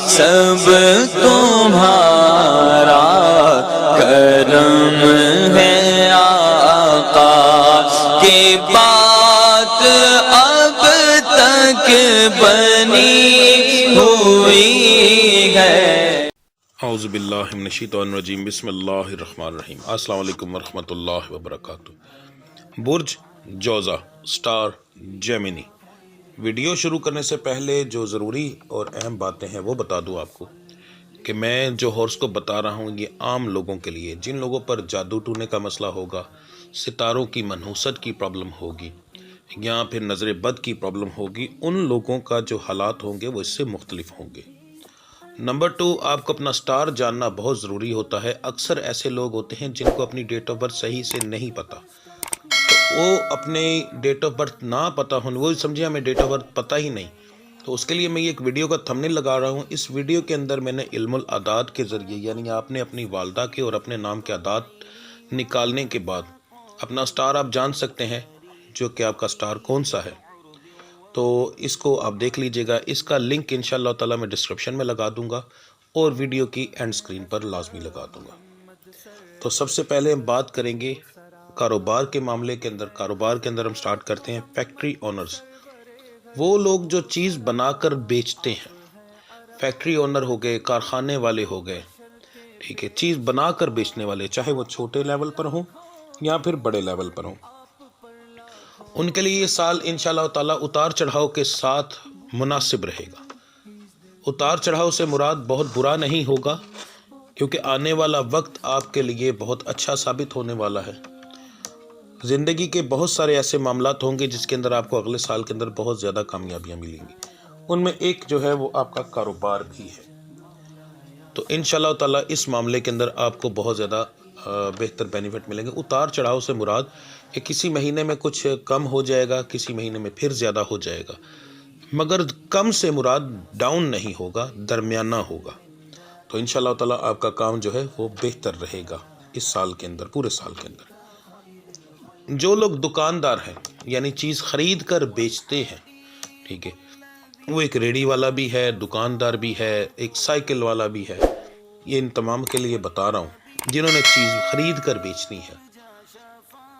سب تمہارا کرم ہے آقا کی بات اب تک بنی ہوئی ہے۔ اعوذ باللہ من الشیطان الرجیم، بسم اللہ الرحمن الرحیم۔ السلام علیکم ورحمۃ اللہ وبرکاتہ۔ برج جوزہ سٹار جیمنی۔ ویڈیو شروع کرنے سے پہلے جو ضروری اور اہم باتیں ہیں وہ بتا دوں آپ کو کہ میں جو ہورسکوپ بتا رہا ہوں یہ عام لوگوں کے لیے، جن لوگوں پر جادو ٹونے کا مسئلہ ہوگا، ستاروں کی منحوست کی پرابلم ہوگی یا پھر نظر بد کی پرابلم ہوگی، ان لوگوں کا جو حالات ہوں گے وہ اس سے مختلف ہوں گے۔ نمبر 2، آپ کو اپنا سٹار جاننا بہت ضروری ہوتا ہے۔ اکثر ایسے لوگ ہوتے ہیں جن کو اپنی ڈیٹ آف برتھ صحیح سے نہیں پتہ، تو وہ اپنے ڈیٹ آف برتھ نہ پتہ ہونے، وہ سمجھے ہمیں ڈیٹ آف برتھ پتہ ہی نہیں، تو اس کے لیے میں یہ ایک ویڈیو کا تھمبنیل لگا رہا ہوں۔ اس ویڈیو کے اندر میں نے علم الاعداد کے ذریعے، یعنی آپ نے اپنی والدہ کے اور اپنے نام کے اعداد نکالنے کے بعد اپنا سٹار آپ جان سکتے ہیں، جو کہ آپ کا سٹار کون سا ہے۔ تو اس کو آپ دیکھ لیجئے گا، اس کا لنک انشاءاللہ تعالی میں ڈسکرپشن میں لگا دوں گا اور ویڈیو کی اینڈ سکرین پر لازمی لگا دوں گا۔ تو سب سے پہلے ہم بات کریں گے کاروبار کے معاملے کے اندر۔ کاروبار کے اندر ہم سٹارٹ کرتے ہیں فیکٹری اونرز، وہ لوگ جو چیز بنا کر بیچتے ہیں، فیکٹری اونر ہو گئے، کارخانے والے ہو گئے، ٹھیک ہے، چیز بنا کر بیچنے والے، چاہے وہ چھوٹے لیول پر ہوں یا پھر بڑے لیول پر ہوں، ان کے لیے یہ سال انشاءاللہ تعالی اتار چڑھاؤ کے ساتھ مناسب رہے گا۔ اتار چڑھاؤ سے مراد بہت برا نہیں ہوگا، کیونکہ آنے والا وقت آپ کے لیے بہت اچھا ثابت ہونے والا ہے۔ زندگی کے بہت سارے ایسے معاملات ہوں گے جس کے اندر آپ کو اگلے سال کے اندر بہت زیادہ کامیابیاں ملیں گی، ان میں ایک جو ہے وہ آپ کا کاروبار بھی ہے۔ تو انشاءاللہ تعالی اس معاملے کے اندر آپ کو بہت زیادہ بہتر بینیفٹ ملیں گے۔ اتار چڑھاؤ سے مراد کہ کسی مہینے میں کچھ کم ہو جائے گا، کسی مہینے میں پھر زیادہ ہو جائے گا، مگر کم سے مراد ڈاؤن نہیں ہوگا، درمیانہ ہوگا۔ تو انشاءاللہ تعالی آپ کا کام جو ہے وہ بہتر رہے گا اس سال کے اندر، پورے سال کے اندر۔ جو لوگ دکاندار ہیں، یعنی چیز خرید کر بیچتے ہیں، ٹھیک ہے، وہ ایک ریڑھی والا بھی ہے، دکاندار بھی ہے، ایک سائیکل والا بھی ہے، یہ ان تمام کے لیے بتا رہا ہوں جنہوں نے چیز خرید کر بیچنی ہے۔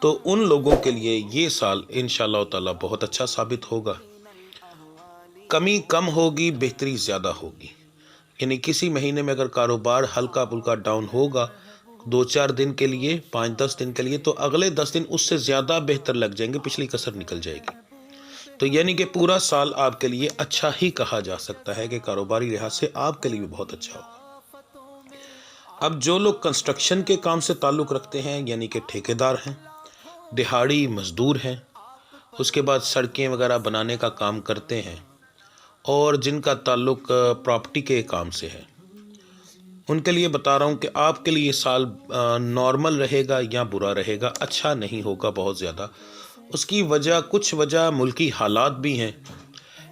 تو ان لوگوں کے لیے یہ سال انشاءاللہ تعالی بہت اچھا ثابت ہوگا۔ کمی کم ہوگی، بہتری زیادہ ہوگی، یعنی کسی مہینے میں اگر کاروبار ہلکا پھلکا ڈاؤن ہوگا 2-4 دن کے لیے، 5-10 دن کے لیے، تو اگلے 10 دن اس سے زیادہ بہتر لگ جائیں گے، پچھلی کسر نکل جائے گی۔ تو یعنی کہ پورا سال آپ کے لیے اچھا ہی کہا جا سکتا ہے کہ کاروباری لحاظ سے آپ کے لیے بھی بہت اچھا ہوگا۔ اب جو لوگ کنسٹرکشن کے کام سے تعلق رکھتے ہیں، یعنی کہ ٹھیکیدار ہیں، دہاڑی مزدور ہیں، اس کے بعد سڑکیں وغیرہ بنانے کا کام کرتے ہیں، اور جن کا تعلق پراپرٹی کے کام سے ہے، ان کے لیے بتا رہا ہوں کہ آپ کے لیے یہ سال نارمل رہے گا یا برا رہے گا، اچھا نہیں ہوگا بہت زیادہ۔ اس کی وجہ، کچھ وجہ ملکی حالات بھی ہیں،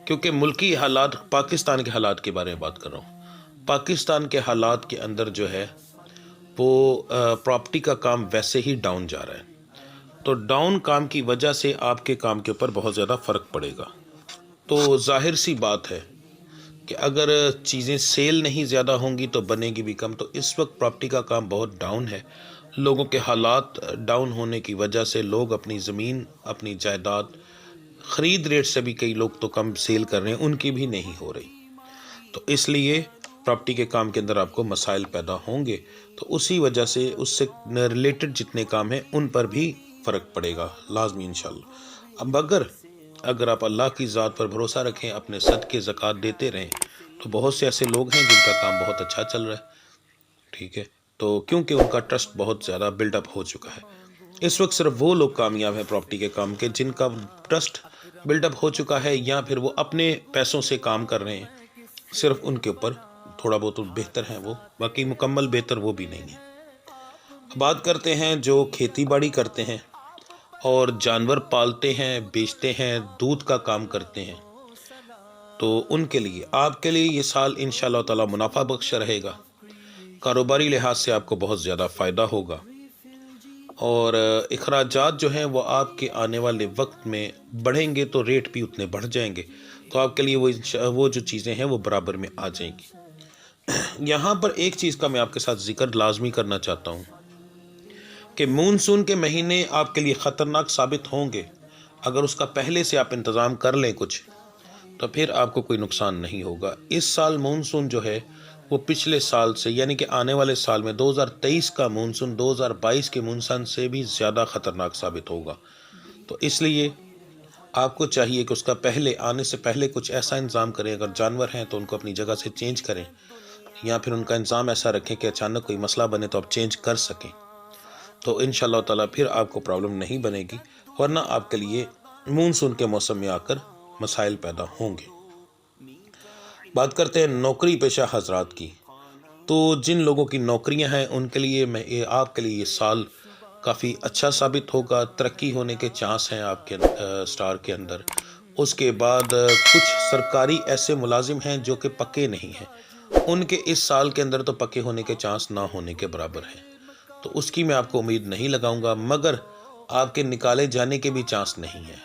کیونکہ ملکی حالات، پاکستان کے حالات کے بارے میں بات کر رہا ہوں۔ پاکستان کے حالات کے اندر جو ہے وہ پراپرٹی کا کام ویسے ہی ڈاؤن جا رہا ہے، تو ڈاؤن کام کی وجہ سے آپ کے کام کے اوپر بہت زیادہ فرق پڑے گا۔ تو ظاہر سی بات ہے کہ اگر چیزیں سیل نہیں زیادہ ہوں گی تو بنے گی بھی کم۔ تو اس وقت پراپرٹی کا کام بہت ڈاؤن ہے، لوگوں کے حالات ڈاؤن ہونے کی وجہ سے لوگ اپنی زمین، اپنی جائیداد خرید ریٹ سے بھی کئی لوگ تو کم سیل کر رہے ہیں، ان کی بھی نہیں ہو رہی، تو اس لیے پراپرٹی کے کام کے اندر آپ کو مسائل پیدا ہوں گے۔ تو اسی وجہ سے اس سے ریلیٹڈ جتنے کام ہیں ان پر بھی فرق پڑے گا لازمی انشاءاللہ۔ اب اگر آپ اللہ کی ذات پر بھروسہ رکھیں، اپنے صدقے زکوٰۃ دیتے رہیں، تو بہت سے ایسے لوگ ہیں جن کا کام بہت اچھا چل رہا ہے، ٹھیک ہے، تو کیونکہ ان کا ٹرسٹ بہت زیادہ بلڈ اپ ہو چکا ہے۔ اس وقت صرف وہ لوگ کامیاب ہیں پراپرٹی کے کام کے جن کا ٹرسٹ بلڈ اپ ہو چکا ہے، یا پھر وہ اپنے پیسوں سے کام کر رہے ہیں، صرف ان کے اوپر تھوڑا بہت بہتر ہیں وہ، باقی مکمل بہتر وہ بھی نہیں ہے۔ بات کرتے ہیں جو کھیتی باڑی کرتے ہیں اور جانور پالتے ہیں، بیچتے ہیں، دودھ کا کام کرتے ہیں، تو ان کے لیے، آپ کے لیے یہ سال انشاءاللہ تعالی منافع بخش رہے گا۔ کاروباری لحاظ سے آپ کو بہت زیادہ فائدہ ہوگا، اور اخراجات جو ہیں وہ آپ کے آنے والے وقت میں بڑھیں گے تو ریٹ بھی اتنے بڑھ جائیں گے، تو آپ کے لیے وہ جو چیزیں ہیں وہ برابر میں آ جائیں گی۔ یہاں پر ایک چیز کا میں آپ کے ساتھ ذکر لازمی کرنا چاہتا ہوں کہ مونسون کے مہینے آپ کے لیے خطرناک ثابت ہوں گے. اگر اس کا پہلے سے آپ انتظام کر لیں کچھ تو پھر آپ کو کوئی نقصان نہیں ہوگا. اس سال مونسون جو ہے وہ پچھلے سال سے یعنی کہ آنے والے سال میں 2023 کا مونسون 2022 کے مونسون سے بھی زیادہ خطرناک ثابت ہوگا. تو اس لیے آپ کو چاہیے کہ اس کا پہلے آنے سے پہلے کچھ ایسا انتظام کریں. اگر جانور ہیں تو ان کو اپنی جگہ سے چینج کریں یا پھر ان کا انتظام ایسا رکھیں کہ اچانک کوئی مسئلہ بنے تو آپ چینج کر سکیں. تو انشاءاللہ تعالیٰ پھر آپ کو پرابلم نہیں بنے گی، ورنہ آپ کے لیے مونسون کے موسم میں آ کر مسائل پیدا ہوں گے. بات کرتے ہیں نوکری پیشہ حضرات کی. تو جن لوگوں کی نوکریاں ہیں ان کے لیے آپ کے لیے یہ سال کافی اچھا ثابت ہوگا. ترقی ہونے کے چانس ہیں آپ کے سٹار کے اندر. اس کے بعد کچھ سرکاری ایسے ملازم ہیں جو کہ پکے نہیں ہیں، ان کے اس سال کے اندر تو پکے ہونے کے چانس نہ ہونے کے برابر ہیں. تو اس کی میں آپ کو امید نہیں لگاؤں گا، مگر آپ کے نکالے جانے کے بھی چانس نہیں ہیں.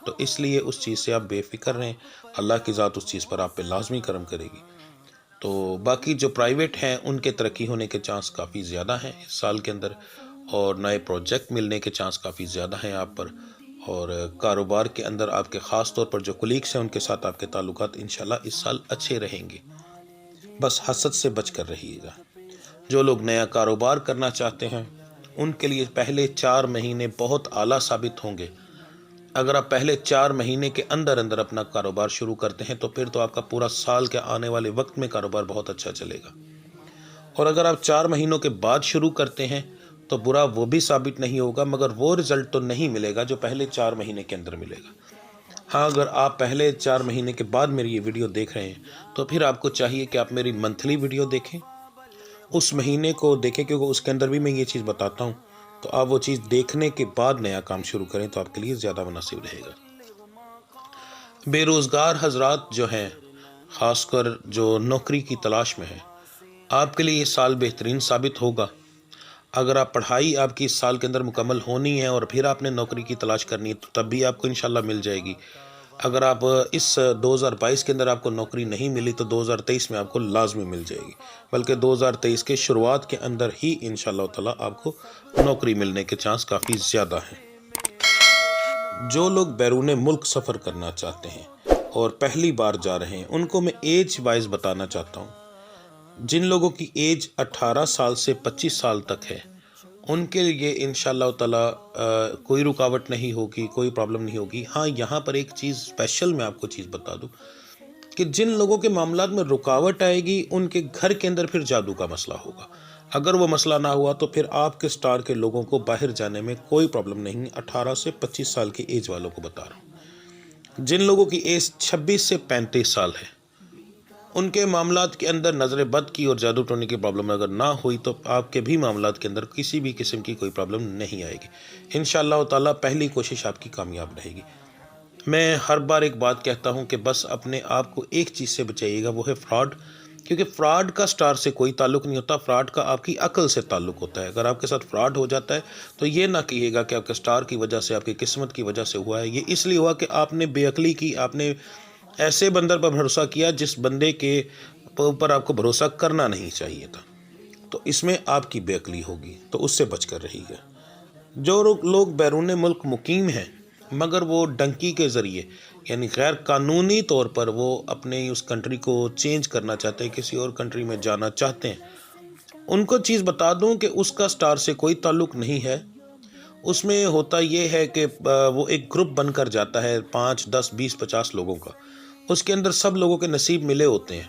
تو اس لیے اس چیز سے آپ بے فکر رہیں، اللہ کی ذات اس چیز پر آپ پہ لازمی کرم کرے گی. تو باقی جو پرائیویٹ ہیں ان کے ترقی ہونے کے چانس کافی زیادہ ہیں اس سال کے اندر، اور نئے پروجیکٹ ملنے کے چانس کافی زیادہ ہیں آپ پر. اور کاروبار کے اندر آپ کے خاص طور پر جو کولیگس ہیں ان کے ساتھ آپ کے تعلقات انشاءاللہ اس سال اچھے رہیں گے. بس حسد سے بچ کر رہیے گا. جو لوگ نیا کاروبار کرنا چاہتے ہیں ان کے لیے پہلے 4 مہینے بہت اعلیٰ ثابت ہوں گے. اگر آپ پہلے 4 مہینے کے اندر اپنا کاروبار شروع کرتے ہیں تو پھر تو آپ کا پورا سال کے آنے والے وقت میں کاروبار بہت اچھا چلے گا. اور اگر آپ 4 مہینوں کے بعد شروع کرتے ہیں تو برا وہ بھی ثابت نہیں ہوگا، مگر وہ رزلٹ تو نہیں ملے گا جو پہلے 4 مہینے کے اندر ملے گا. ہاں، اگر آپ پہلے 4 مہینے کے بعد میری یہ ویڈیو دیکھ رہے ہیں تو پھر آپ کو چاہیے کہ آپ میری منتھلی ویڈیو دیکھیں، اس مہینے کو دیکھیں، کیونکہ اس کے اندر بھی میں یہ چیز بتاتا ہوں. تو آپ وہ چیز دیکھنے کے بعد نیا کام شروع کریں تو آپ کے لیے زیادہ مناسب رہے گا. بے روزگار حضرات جو ہیں، خاص کر جو نوکری کی تلاش میں ہیں، آپ کے لیے یہ سال بہترین ثابت ہوگا. اگر آپ پڑھائی آپ کی اس سال کے اندر مکمل ہونی ہے اور پھر آپ نے نوکری کی تلاش کرنی ہے تو تب بھی آپ کو انشاءاللہ مل جائے گی. اگر آپ اس 2022 کے اندر آپ کو نوکری نہیں ملی تو 2023 میں آپ کو لازمی مل جائے گی، بلکہ 2023 کے شروعات کے اندر ہی انشاءاللہ تعالیٰ آپ کو نوکری ملنے کے چانس کافی زیادہ ہیں. جو لوگ بیرون ملک سفر کرنا چاہتے ہیں اور پہلی بار جا رہے ہیں ان کو میں ایج وائز بتانا چاہتا ہوں. جن لوگوں کی ایج 18 سال سے 25 سال تک ہے ان کے لیے انشاءاللہ تعالیٰ کوئی رکاوٹ نہیں ہوگی، کوئی پرابلم نہیں ہوگی. ہاں، یہاں پر ایک چیز اسپیشل میں آپ کو چیز بتا دوں کہ جن لوگوں کے معاملات میں رکاوٹ آئے گی ان کے گھر کے اندر پھر جادو کا مسئلہ ہوگا. اگر وہ مسئلہ نہ ہوا تو پھر آپ کے سٹار کے لوگوں کو باہر جانے میں کوئی پرابلم نہیں. 18 سے 25 سال کی ایج والوں کو بتا رہا ہوں. جن لوگوں کی ایج 26 سے 35 سال ہے ان کے معاملات کے اندر نظر بد کی اور جادو ٹونے کی پرابلم اگر نہ ہوئی تو آپ کے بھی معاملات کے اندر کسی بھی قسم کی کوئی پرابلم نہیں آئے گی. انشاءاللہ تعالیٰ پہلی کوشش آپ کی کامیاب رہے گی. میں ہر بار ایک بات کہتا ہوں کہ بس اپنے آپ کو ایک چیز سے بچائیے گا، وہ ہے فراڈ. کیونکہ فراڈ کا سٹار سے کوئی تعلق نہیں ہوتا، فراڈ کا آپ کی عقل سے تعلق ہوتا ہے. اگر آپ کے ساتھ فراڈ ہو جاتا ہے تو یہ نہ کہیے گا کہ آپ کے سٹار کی وجہ سے، آپ کی قسمت کی وجہ سے ہوا ہے. یہ اس لیے ہوا کہ آپ نے بے عقلی کی، آپ نے ایسے بندر پر بھروسہ کیا جس بندے کے اوپر آپ کو بھروسہ کرنا نہیں چاہیے تھا. تو اس میں آپ کی بے عقلی ہوگی، تو اس سے بچ کر رہی گا. جو لوگ بیرون ملک مقیم ہیں مگر وہ ڈنکی کے ذریعے یعنی غیر قانونی طور پر وہ اپنے اس کنٹری کو چینج کرنا چاہتے ہیں، کسی اور کنٹری میں جانا چاہتے ہیں، ان کو چیز بتا دوں کہ اس کا سٹار سے کوئی تعلق نہیں ہے. اس میں ہوتا یہ ہے کہ وہ ایک گروپ بن کر جاتا ہے 5 10 20 50 لوگوں کا. اس کے اندر سب لوگوں کے نصیب ملے ہوتے ہیں.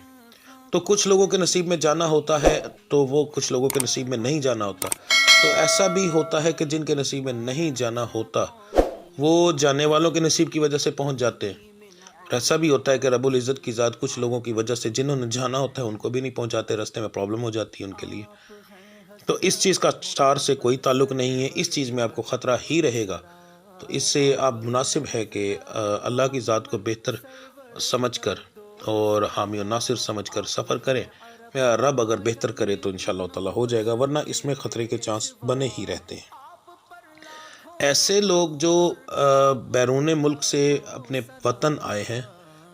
تو کچھ لوگوں کے نصیب میں جانا ہوتا ہے تو وہ کچھ لوگوں کے نصیب میں نہیں جانا ہوتا. تو ایسا بھی ہوتا ہے کہ جن کے نصیب میں نہیں جانا ہوتا وہ جانے والوں کے نصیب کی وجہ سے پہنچ جاتے ہیں. ایسا بھی ہوتا ہے کہ رب العزت کی ذات کچھ لوگوں کی وجہ سے جنہوں نے جانا ہوتا ہے ان کو بھی نہیں پہنچاتے، راستے میں پرابلم ہو جاتی ہے ان کے لیے. تو اس چیز کا سٹار سے کوئی تعلق نہیں ہے، اس چیز میں آپ کو خطرہ ہی رہے گا. تو اس سے آپ مناسب ہے کہ اللہ کی ذات کو بہتر سمجھ کر اور حامی و ناصر سمجھ کر سفر کریں. میرا رب اگر بہتر کرے تو انشاءاللہ تعالیٰ ہو جائے گا، ورنہ اس میں خطرے کے چانس بنے ہی رہتے ہیں. ایسے لوگ جو بیرون ملک سے اپنے وطن آئے ہیں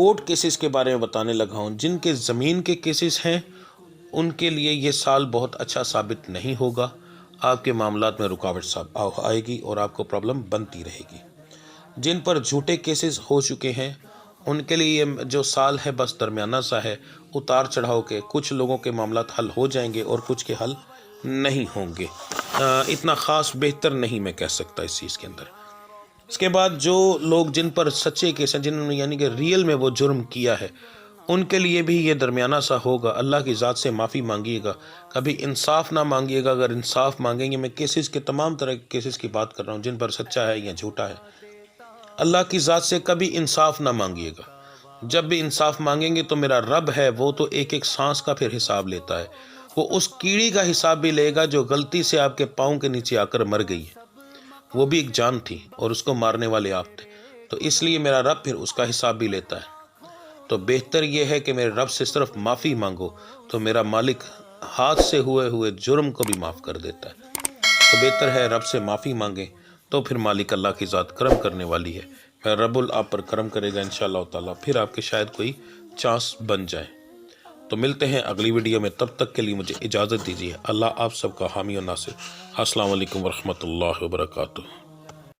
کورٹ کیسز کے بارے میں بتانے لگا ہوں۔ جن کے زمین کے کیسز ہیں ان کے لیے یہ سال بہت اچھا ثابت نہیں ہوگا، آپ کے معاملات میں رکاوٹ آئے گی اور آپ کو پرابلم بنتی رہے گی۔ جن پر جھوٹے کیسز ہو چکے ہیں ان کے لیے یہ جو سال ہے بس درمیانہ سا ہے، اتار چڑھاؤ کے، کچھ لوگوں کے معاملات حل ہو جائیں گے اور کچھ کے حل نہیں ہوں گے، اتنا خاص بہتر نہیں میں کہہ سکتا اس چیز کے اندر۔ اس کے بعد جو لوگ جن پر سچے کیس ہیں، جنہوں نے یعنی کہ ریئل میں وہ جرم کیا ہے، ان کے لیے بھی یہ درمیانہ سا ہوگا۔ اللہ کی ذات سے معافی مانگیے گا، کبھی انصاف نہ مانگیے گا۔ اگر انصاف مانگیں گے، میں کیسز کے تمام طرح کے کیسز کی بات کر رہا ہوں جن پر سچا ہے یا جھوٹا ہے، اللہ کی ذات سے کبھی انصاف نہ مانگیے گا۔ جب بھی انصاف مانگیں گے تو میرا رب ہے، وہ تو ایک ایک سانس کا پھر حساب لیتا ہے، وہ اس کیڑی کا حساب بھی لے گا جو غلطی سے آپ کے پاؤں کے نیچے آ کر مر گئی ہے، وہ بھی ایک جان تھی اور اس کو مارنے والے آپ تھے، تو اس لیے میرا رب پھر اس کا حساب بھی لیتا ہے۔ تو بہتر یہ ہے کہ میرے رب سے صرف معافی مانگو تو میرا مالک ہاتھ سے ہوئے جرم کو بھی معاف کر دیتا ہے۔ تو بہتر ہے رب سے معافی مانگیں، تو پھر مالک اللہ کی ذات کرم کرنے والی ہے، پھر رب آپ پر کرم کرے گا انشاءاللہ تعالیٰ، پھر آپ کے شاید کوئی چانس بن جائے۔ تو ملتے ہیں اگلی ویڈیو میں، تب تک کے لیے مجھے اجازت دیجیے۔ اللہ آپ سب کا حامی و ناصر۔ السلام علیکم ورحمۃ اللہ وبرکاتہ۔